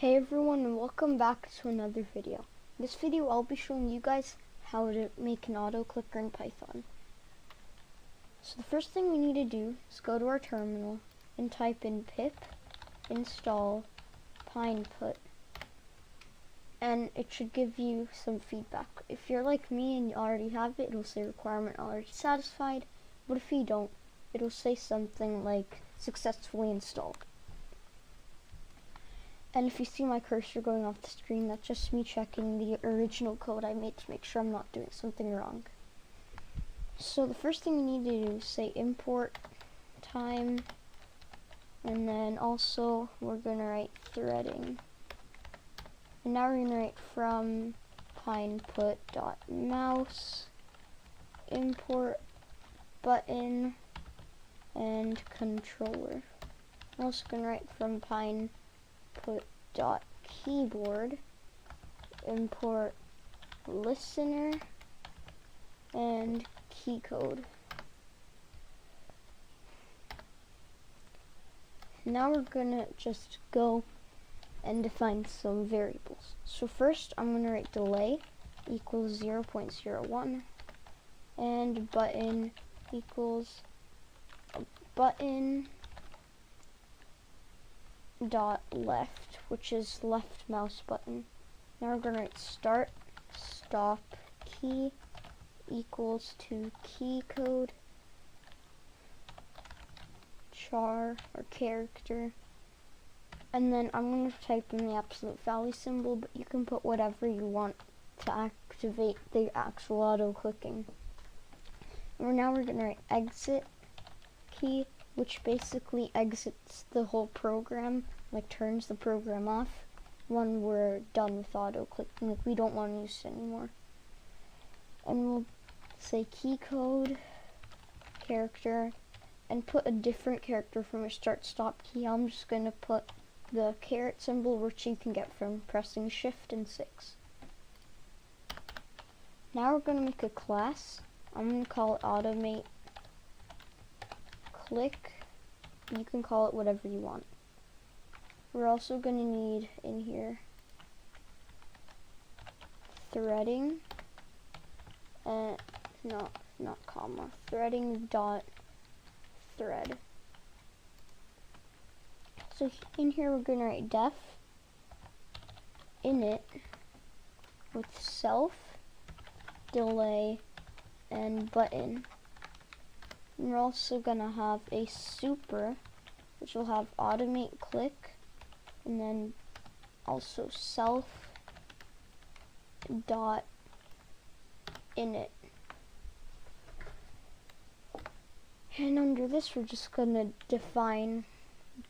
Hey everyone, and welcome back to another video. In this video I'll be showing you guys how to make an auto clicker in Python. So the first thing we need to do is go to our terminal and type in pip install pineput, and it should give you some feedback. If you're like me and you already have it, it'll say requirement already satisfied, but if you don't, it'll say something like successfully installed. And if you see my cursor going off the screen, that's just me checking the original code I made to make sure I'm not doing something wrong. So the first thing we need to do is say import time, and then also we're going to write threading. And now we're going to write from pineput.mouse import button and controller. I'm also going to write from pineput.keyboard import listener and key code. Now we're gonna just go and define some variables. So first I'm gonna write delay equals 0.01 and button equals button dot left, which is left mouse button. Now we're going to write start stop key equals to key code char or character, and then I'm going to type in the absolute value symbol, but you can put whatever you want to activate the actual auto clicking. And now we're going to write exit key, which basically exits the whole program, like turns the program off when we're done with auto clicking, like we don't want to use it anymore. And we'll say key code character and put a different character from your start stop key. I'm just going to put the caret symbol, which you can get from pressing shift and 6. Now we're going to make a class. I'm going to call it automate click. You can call it whatever you want. We're also going to need in here threading and not comma, threading dot thread. So in here we're going to write def init with self delay and button. And we're also going to have a super, which will have automate click, and then also self dot init. And under this we're just going to define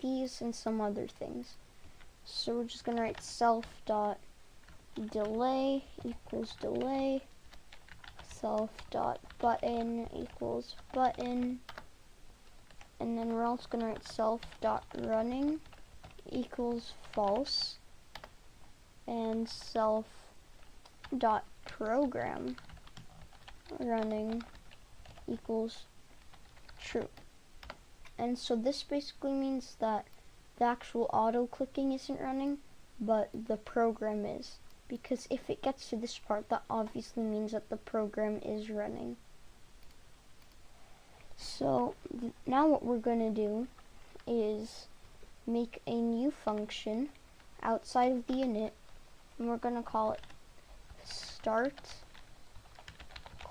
these and some other things. So we're just going to write self dot delay equals delay, self dot button equals button, and then we're also going to write self dot running equals false, and self dot program running equals true. And so this basically means that the actual auto clicking isn't running, but the program is. Because if it gets to this part, that obviously means that the program is running. So now what we're going to do is make a new function outside of the init, and we're going to call it start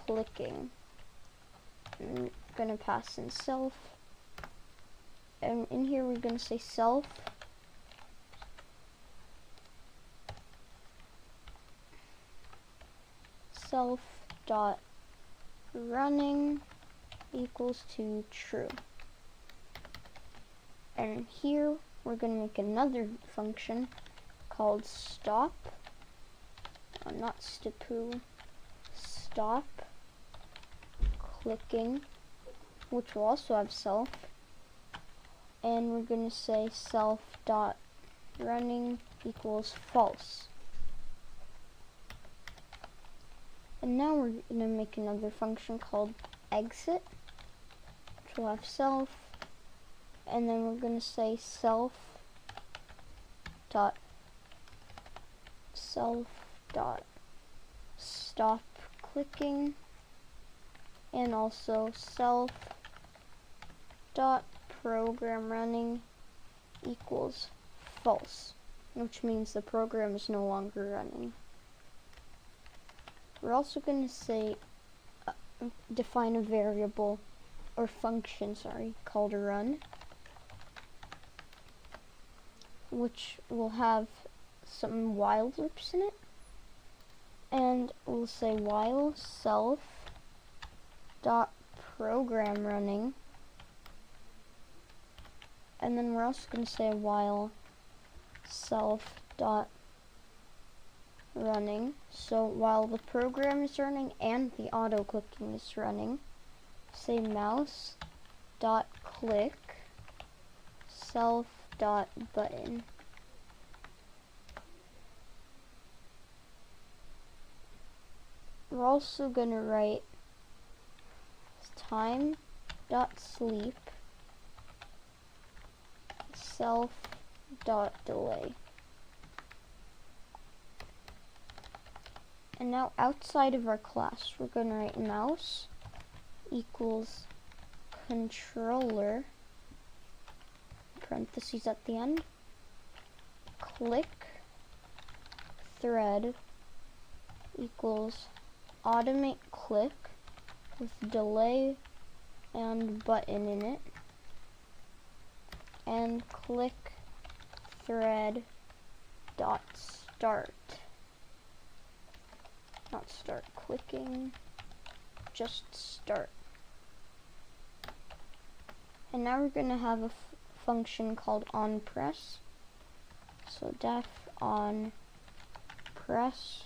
clicking. And we're going to pass in self, and in here we're going to say self dot running equals to true. And here we're going to make another function called stop, not stapoo, stop clicking, which will also have self, and we're going to say self dot running equals false. And now we're going to make another function called exit, which will have self, and then we're going to say self dot self dot stop clicking, and also self dot program running equals false, which means the program is no longer running. We're also going to say define a variable or function, called run, which will have some while loops in it, and we'll say while self dot program running, and then we're also going to say while self dot running. So while the program is running and the auto clicking is running, say mouse dot click self dot button. We're also going to write time dot sleep self dot delay. And now outside of our class, we're going to write mouse equals controller, parentheses at the end, click thread equals automate click with delay and button in it, and click thread dot start, not start clicking, just start. And now we're going to have a function called onPress. So def on press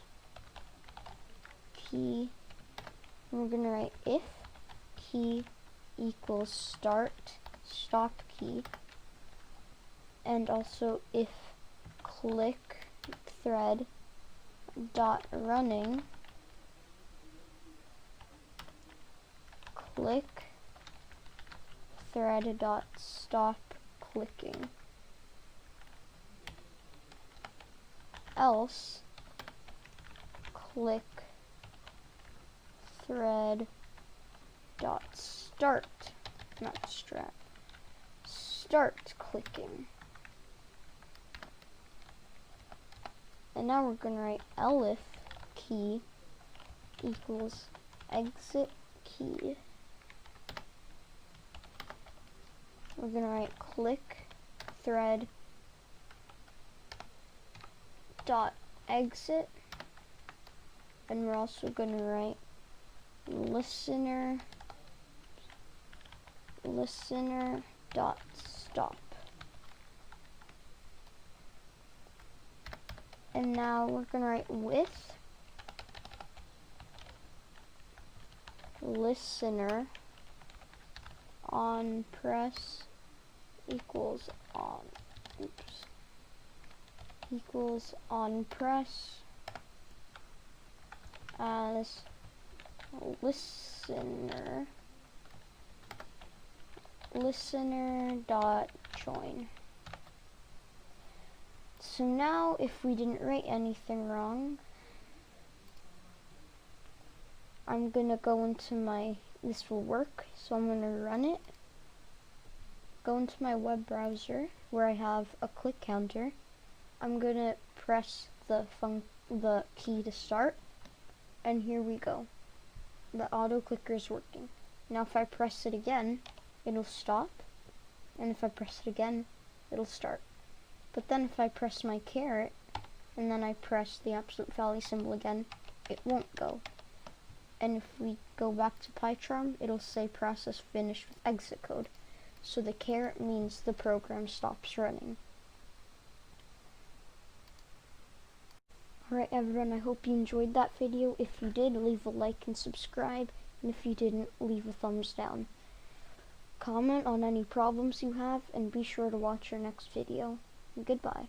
key, and we're going to write if key equals stop key, and also if click thread dot running click thread dot stop clicking, else click thread dot start, not start clicking. And now we're going to write elif key equals exit key. We're going to write click thread dot exit, and we're also going to write listener dot stop. And now we're going to write with listener on press equals on press as listener dot join. So now if we didn't write anything wrong, I'm gonna go into this will work, so I'm gonna run it. Go into my web browser where I have a click counter. I'm gonna press the key to start, and here we go. The auto clicker is working. Now if I press it again, it'll stop, and if I press it again, it'll start. But then if I press my caret, and then I press the absolute value symbol again, it won't go. And if we go back to PyCharm, it'll say process finished with exit code. So the caret means the program stops running. Alright everyone, I hope you enjoyed that video. If you did, leave a like and subscribe. And if you didn't, leave a thumbs down. Comment on any problems you have, and be sure to watch our next video. Goodbye.